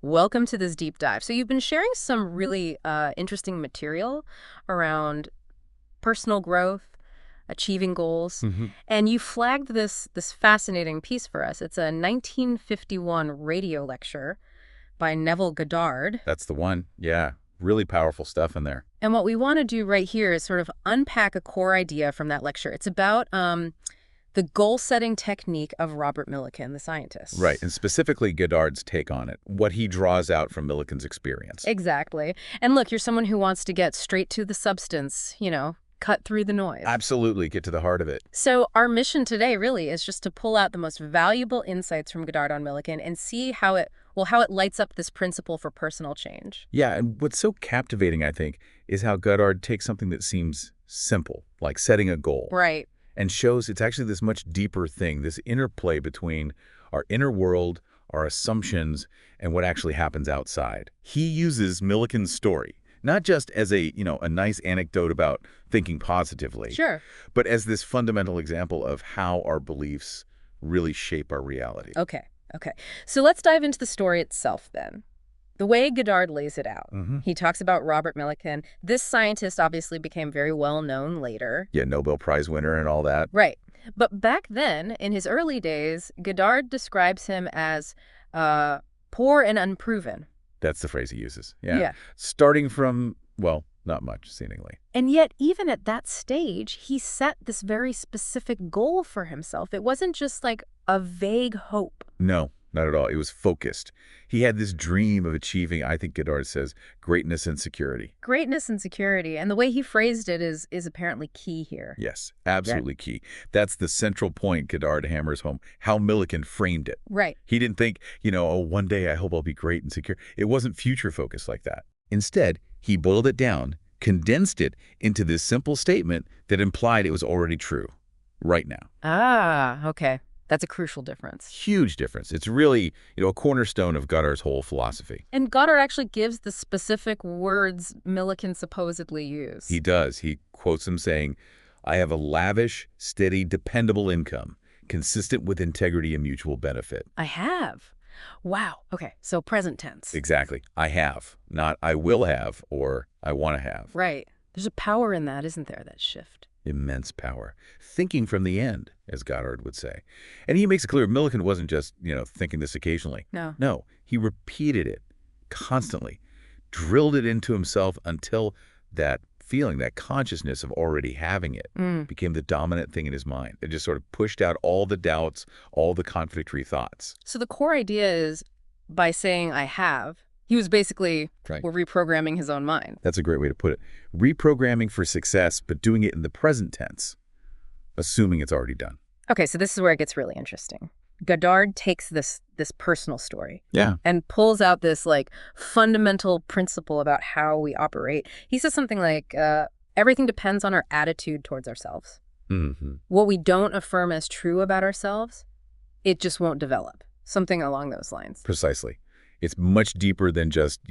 Welcome to this deep dive. So you've been sharing some really interesting material around personal growth, achieving goals, hmm and you flagged this fascinating piece for us. It's a 1951 radio lecture by Neville Goddard. That's the one. Yeah. Really powerful stuff in there. And what we want to do right here is sort of unpack a core idea from that lecture. It's about the goal-setting technique of Robert Millikan, the Right. scientist. And specifically Goddard's take on it, what he draws out from Millikan's experience. Exactly. And look, you're someone who wants to get straight to the substance, cut through the noise. Absolutely. Get to the heart of it. So our mission today really is just to pull out the most valuable insights from Goddard on Millikan and see how it lights up this principle for personal change. Yeah. And what's so captivating, I think, is how Goddard takes something that seems simple, like setting a goal, Right. and shows it's actually this much deeper thing, this interplay between our inner world, our assumptions, and what actually happens outside. He uses Millikan's story, not just as a nice anecdote about thinking positively, Sure. but as this fundamental example of how our beliefs really shape our reality. Okay. Okay. So let's dive into the story itself then. The way Goddard lays it out. hmm He talks about Robert Millikan. This scientist obviously became very well known later. Yeah, Nobel Prize winner and all that. Right. But back then, in his early days, Goddard describes him as poor and unproven. That's the phrase he uses. Yeah. Yeah. Starting from, well, not much, seemingly. And yet, even at that stage, he set this very specific goal for himself. It wasn't just like a vague hope. No, not at all. It was focused. He had this dream of achieving, I think Goddard says, greatness and security. Greatness and security. And the way he phrased it is apparently key here. Yes, absolutely key. That's the central point Goddard hammers home, how Millikan framed it. Right. He didn't think, oh, one day I hope I'll be great and secure. It wasn't future focused like that. Instead, he boiled it down, condensed it into this simple statement that implied it was already true, right now. Ah, okay. That's a crucial difference. Huge difference. It's really, a cornerstone of Goddard's whole philosophy. And Goddard actually gives the specific words Millikan supposedly used. He does. He quotes him saying, I have a lavish, steady, dependable income, consistent with integrity and mutual benefit. I have. Wow. Okay. So present tense. Exactly. I have, not I will have or I want to have. Right. There's a power in that, isn't there, that shift? Immense power. Thinking from the end, as Goddard would say. And he makes it clear Millikan wasn't just, thinking this occasionally. No. No, he repeated it constantly, drilled it into himself until that feeling, that consciousness of already having it became the dominant thing in his mind. It just sort of pushed out all the doubts, all the contradictory thoughts. So the core idea is by saying I have, he was basically Right. reprogramming his own mind. That's a great way to put it. Reprogramming for success, but doing it in the present tense, assuming it's already done. Okay, so this is where it gets really interesting. Goddard takes this personal story Yeah. and pulls out this fundamental principle about how we operate. He says something like, everything depends on our attitude towards ourselves. hmm What we don't affirm as true about ourselves, it just won't develop. Something along those lines. Precisely. It's much deeper than just,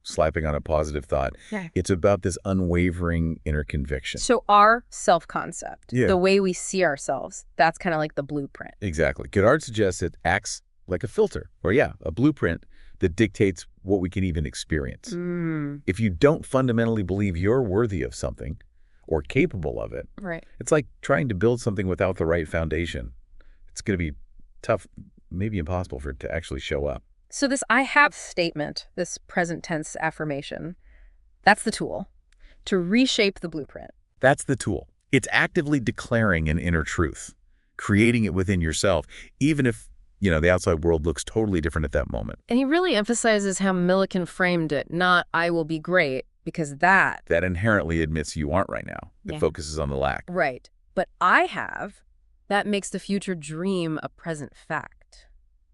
slapping on a positive thought. Yeah. It's about this unwavering inner conviction. So our self-concept, Yeah. the way we see ourselves, that's kind of like the blueprint. Exactly. Goddard suggests it acts like a filter, or a blueprint that dictates what we can even experience. If you don't fundamentally believe you're worthy of something or capable of it, Right. it's like trying to build something without the right foundation. It's going to be tough, maybe impossible for it to actually show up. So this I have statement, this present tense affirmation, that's the tool to reshape the blueprint. That's the tool. It's actively declaring an inner truth, creating it within yourself, even if, the outside world looks totally different at that moment. And he really emphasizes how Millikan framed it, not I will be great, because that. That inherently admits you aren't right now. It Yeah. focuses on the lack. Right. But I have, that makes the future dream a present fact,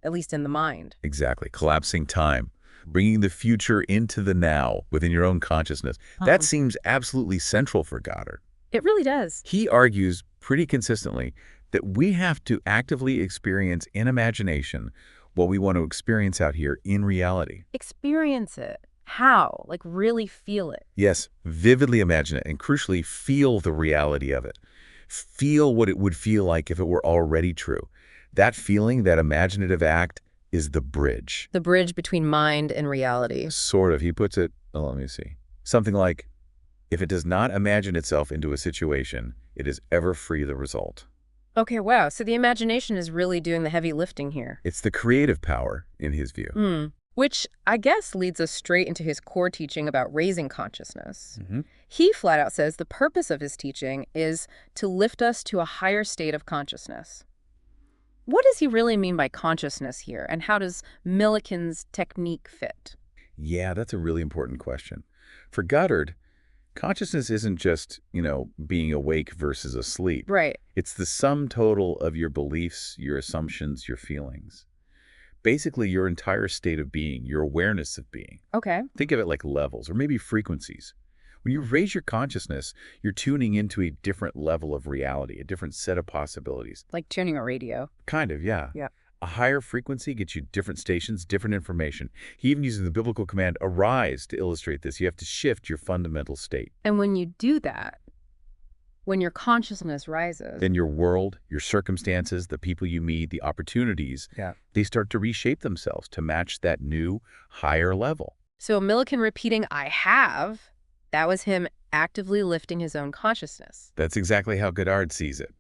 at least in the mind. Exactly. Collapsing time, bringing the future into the now within your own consciousness. That seems absolutely central for Goddard. It really does. He argues pretty consistently that we have to actively experience in imagination what we want to experience out here in reality. Experience it. How? Like really feel it. Yes, vividly imagine it and crucially feel the reality of it. Feel what it would feel like if it were already true. That feeling, that imaginative act, is the bridge. The bridge between mind and reality. Sort of. He puts it, oh, let me see. Something like, if it does not imagine itself into a situation, it is ever free of the result. Okay, wow. So the imagination is really doing the heavy lifting here. It's the creative power, in his view. Which I guess leads us straight into his core teaching about raising consciousness. Mm-hmm. He flat out says the purpose of his teaching is to lift us to a higher state of consciousness. What does he really mean by consciousness here, and how does Millikan's technique fit? Yeah, that's a really important question. For Goddard, consciousness isn't just, being awake versus asleep. Right. It's the sum total of your beliefs, your assumptions, your feelings. Basically, your entire state of being, your awareness of being. Okay. Think of it like levels or maybe frequencies. When you raise your consciousness, you're tuning into a different level of reality, a different set of possibilities. Like tuning a radio. Kind of, yeah. Yeah. A higher frequency gets you different stations, different information. He even uses the biblical command, arise, to illustrate this. You have to shift your fundamental state. And when you do that, when your consciousness rises, Then your world, your circumstances, the people you meet, the opportunities, they start to reshape themselves to match that new, higher level. So Millikan repeating, I have, that was him actively lifting his own consciousness. That's exactly how Goddard sees it.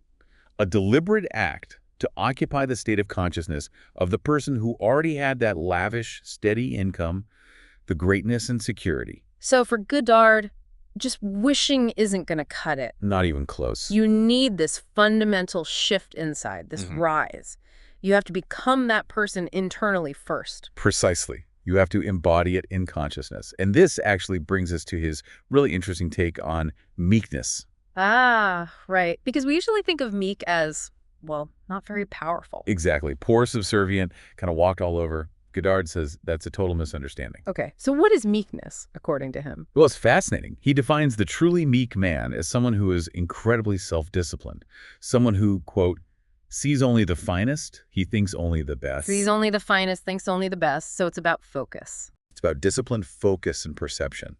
A deliberate act to occupy the state of consciousness of the person who already had that lavish, steady income, the greatness and security. So for Goddard, just wishing isn't going to cut it. Not even close. You need this fundamental shift inside, this rise. You have to become that person internally first. Precisely. You have to embody it in consciousness. And this actually brings us to his really interesting take on meekness. Ah, right. Because we usually think of meek as, well, not very powerful. Exactly. Poor, subservient, kind of walked all over. Goddard says that's a total misunderstanding. Okay, so what is meekness, according to him? Well, it's fascinating. He defines the truly meek man as someone who is incredibly self-disciplined, someone who, quote, sees only the finest, he thinks only the best. Sees only the finest, thinks only the best, so it's about focus. It's about discipline, focus, and perception.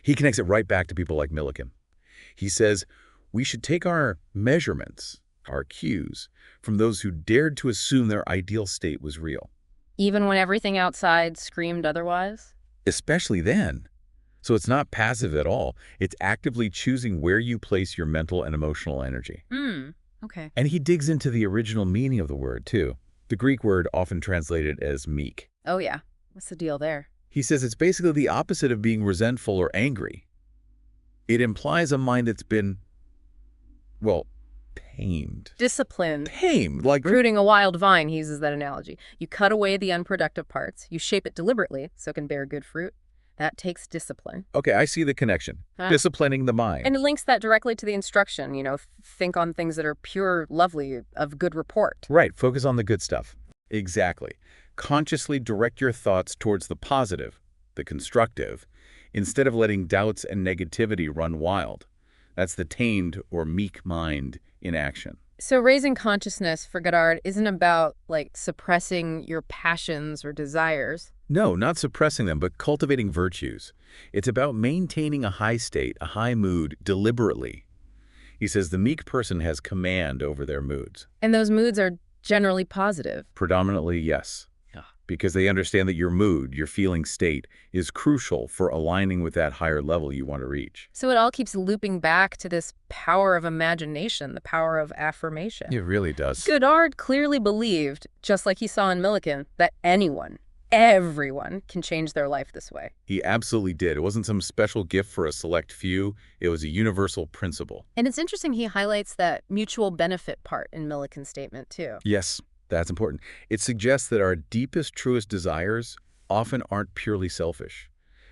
He connects it right back to people like Millikan. He says, we should take our measurements, our cues, from those who dared to assume their ideal state was real. Even when everything outside screamed otherwise? Especially then. So it's not passive at all. It's actively choosing where you place your mental and emotional energy. Okay. And he digs into the original meaning of the word, too. The Greek word often translated as meek. Oh, yeah. What's the deal there? He says it's basically the opposite of being resentful or angry. It implies a mind that's been, well, tamed. Disciplined. Tamed, like Rooting a wild vine, he uses that analogy. You cut away the unproductive parts. You shape it deliberately so it can bear good fruit. That takes discipline. Okay, I see the connection. Disciplining the mind. And it links that directly to the instruction, think on things that are pure, lovely, of good report. Right, focus on the good stuff. Exactly. Consciously direct your thoughts towards the positive, the constructive, instead of letting doubts and negativity run wild. That's the tamed or meek mind in action. So raising consciousness for Goddard isn't about, suppressing your passions or desires. No, not suppressing them, but cultivating virtues. It's about maintaining a high state, a high mood, deliberately. He says the meek person has command over their moods. And those moods are generally positive. Predominantly, yes. Because they understand that your mood, your feeling state, is crucial for aligning with that higher level you want to reach. So it all keeps looping back to this power of imagination, the power of affirmation. It really does. Goddard clearly believed, just like he saw in Millikan, that everyone can change their life this way. He absolutely did. It wasn't some special gift for a select few. It was a universal principle. And it's interesting he highlights that mutual benefit part in Millikan's statement, too. Yes, that's important. It suggests that our deepest, truest desires often aren't purely selfish.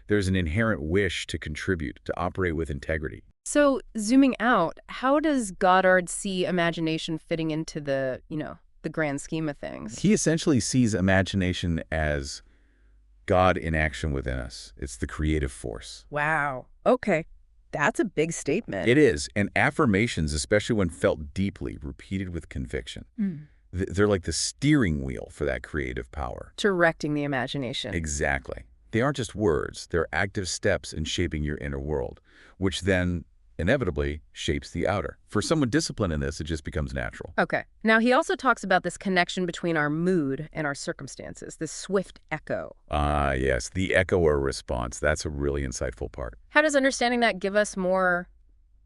There's an inherent wish to contribute, to operate with integrity. So, zooming out, how does Goddard see imagination fitting into the grand scheme of things? He essentially sees imagination as God in action within us. It's the creative force. Wow. Okay. That's a big statement. It is. And affirmations, especially when felt deeply, repeated with conviction, they're like the steering wheel for that creative power. Directing the imagination. Exactly. They aren't just words. They're active steps in shaping your inner world, which then inevitably shapes the outer. For someone disciplined in this, it just becomes natural. Okay. Now, he also talks about this connection between our mood and our circumstances, this swift echo. Ah, yes, the echo or response. That's a really insightful part. How does understanding that give us more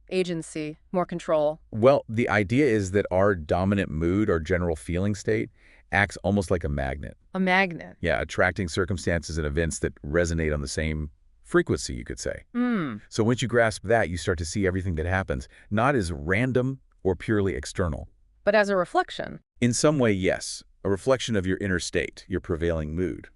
agency, more control? Well, the idea is that our dominant mood or general feeling state acts almost like a magnet. A magnet. Yeah, attracting circumstances and events that resonate on the same frequency, you could say. Hmm. So once you grasp that, you start to see everything that happens, not as random or purely external. But as a reflection. In some way, yes, a reflection of your inner state, your prevailing mood.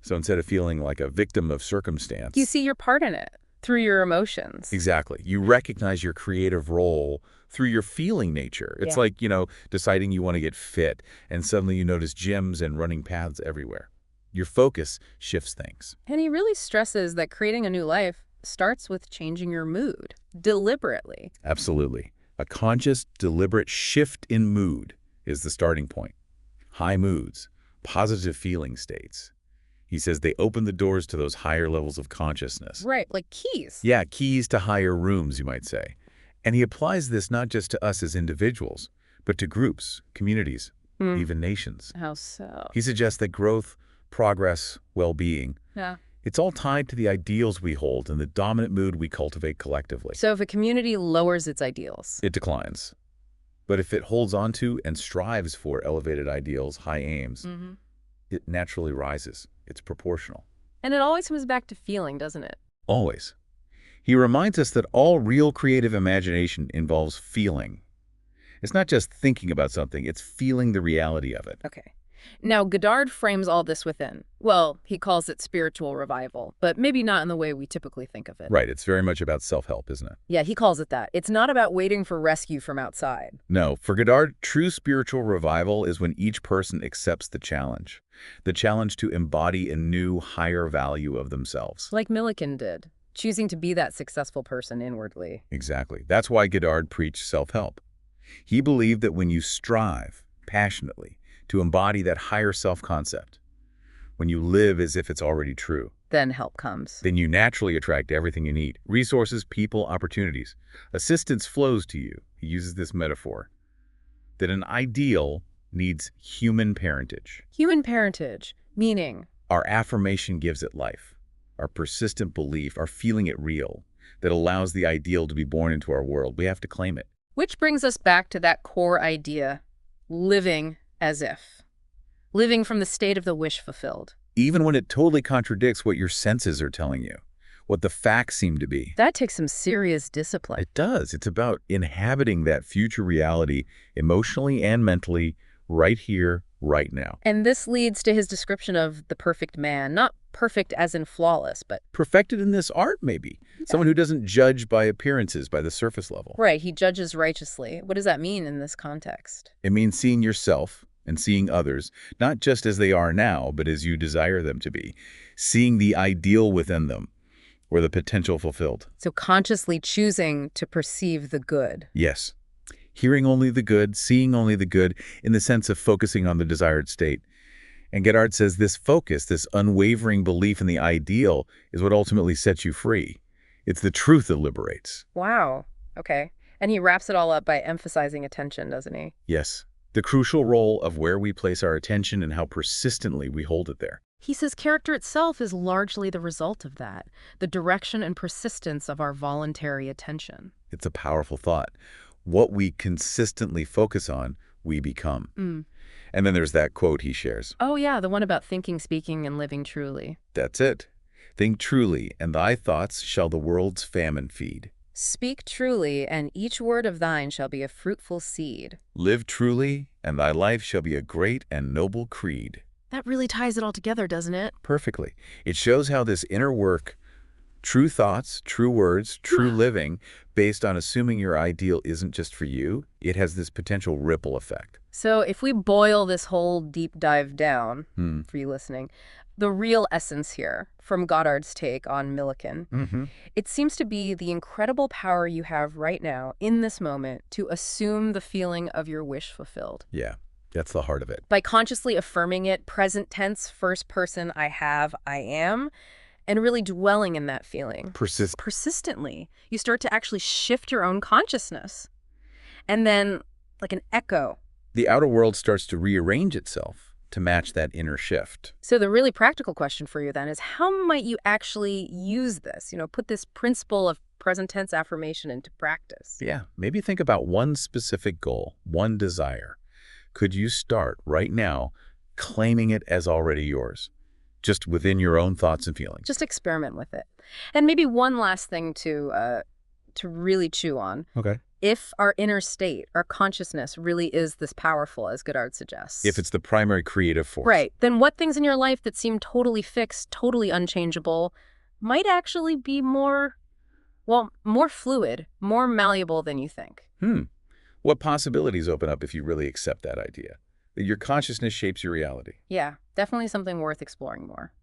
So instead of feeling like a victim of circumstance... You see your part in it through your emotions. Exactly. You recognize your creative role through your feeling nature. It's Yeah. like, deciding you want to get fit, and suddenly you notice gyms and running paths everywhere. Your focus shifts things. And he really stresses that creating a new life starts with changing your mood, deliberately. Absolutely. A conscious, deliberate shift in mood is the starting point. High moods, positive feeling states. He says they open the doors to those higher levels of consciousness. Right, like keys. Yeah, keys to higher rooms, you might say. And he applies this not just to us as individuals, but to groups, communities, even nations. How so? He suggests that growth, progress, well-being, Yeah. it's all tied to the ideals we hold and the dominant mood we cultivate collectively. So if a community lowers its ideals. It declines. But if it holds on to and strives for elevated ideals, high aims, it naturally rises. It's proportional. And it always comes back to feeling, doesn't it? Always. He reminds us that all real creative imagination involves feeling. It's not just thinking about something, it's feeling the reality of it. Okay. Now, Goddard frames all this within. Well, he calls it spiritual revival, but maybe not in the way we typically think of it. Right, it's very much about self-help, isn't it? Yeah, he calls it that. It's not about waiting for rescue from outside. No, for Goddard, true spiritual revival is when each person accepts the challenge to embody a new, higher value of themselves. Like Millikan did, choosing to be that successful person inwardly. Exactly. That's why Goddard preached self-help. He believed that when you strive passionately to embody that higher self-concept, when you live as if it's already true, Then help comes. then you naturally attract everything you need. Resources, people, opportunities. Assistance flows to you. He uses this metaphor that an ideal needs human parentage. Human parentage, meaning Our affirmation gives it life. Our persistent belief, our feeling it real, that allows the ideal to be born into our world. We have to claim it. which brings us back to that core idea, living as if. Living from the state of the wish fulfilled. Even when it totally contradicts what your senses are telling you, what the facts seem to be. That takes some serious discipline. It does. It's about inhabiting that future reality emotionally and mentally right here, right now. And this leads to his description of the perfect man, not perfect as in flawless, but Perfected in this art, maybe. Someone who doesn't judge by appearances, by the surface level. right, he judges righteously. What does that mean in this context? It means seeing yourself and seeing others, not just as they are now, but as you desire them to be. Seeing the ideal within them, or the potential fulfilled. So consciously choosing to perceive the good. Yes. Hearing only the good, seeing only the good, in the sense of focusing on the desired state. And Goddard says this focus, this unwavering belief in the ideal, is what ultimately sets you free. It's the truth that liberates. Wow. Okay. And he wraps it all up by emphasizing attention, doesn't he? Yes. The crucial role of where we place our attention and how persistently we hold it there. He says character itself is largely the result of that, the direction and persistence of our voluntary attention. It's a powerful thought. What we consistently focus on, we become. And then there's that quote he shares. Oh yeah, the one about thinking, speaking, and living truly. That's it. Think truly, and thy thoughts shall the world's famine feed. Speak truly, and each word of thine shall be a fruitful seed. Live truly, and thy life shall be a great and noble creed. That really ties it all together, doesn't it? Perfectly. It shows how this inner work, true thoughts, true words, true living, based on assuming your ideal isn't just for you, it has this potential ripple effect. So if we boil this whole deep dive down, for you listening, the real essence here, from Goddard's take on Millikan, it seems to be the incredible power you have right now, in this moment, to assume the feeling of your wish fulfilled. Yeah, that's the heart of it. By consciously affirming it, present tense, first person, I have, I am, and really dwelling in that feeling Persist. persistently, you start to actually shift your own consciousness. And then, like an echo. The outer world starts to rearrange itself to match that inner shift. So the really practical question for you then is, how might you actually use this, put this principle of present tense affirmation into practice? Yeah, maybe think about one specific goal, one desire. Could you start right now claiming it as already yours, just within your own thoughts and feelings? Just experiment with it. And maybe one last thing to really chew on. Okay. If our inner state, our consciousness really is this powerful, as Goddard suggests. If it's the primary creative force. Right. Then what things in your life that seem totally fixed, totally unchangeable, might actually be more fluid, more malleable than you think. What possibilities open up if you really accept that idea? That your consciousness shapes your reality. Yeah, definitely something worth exploring more.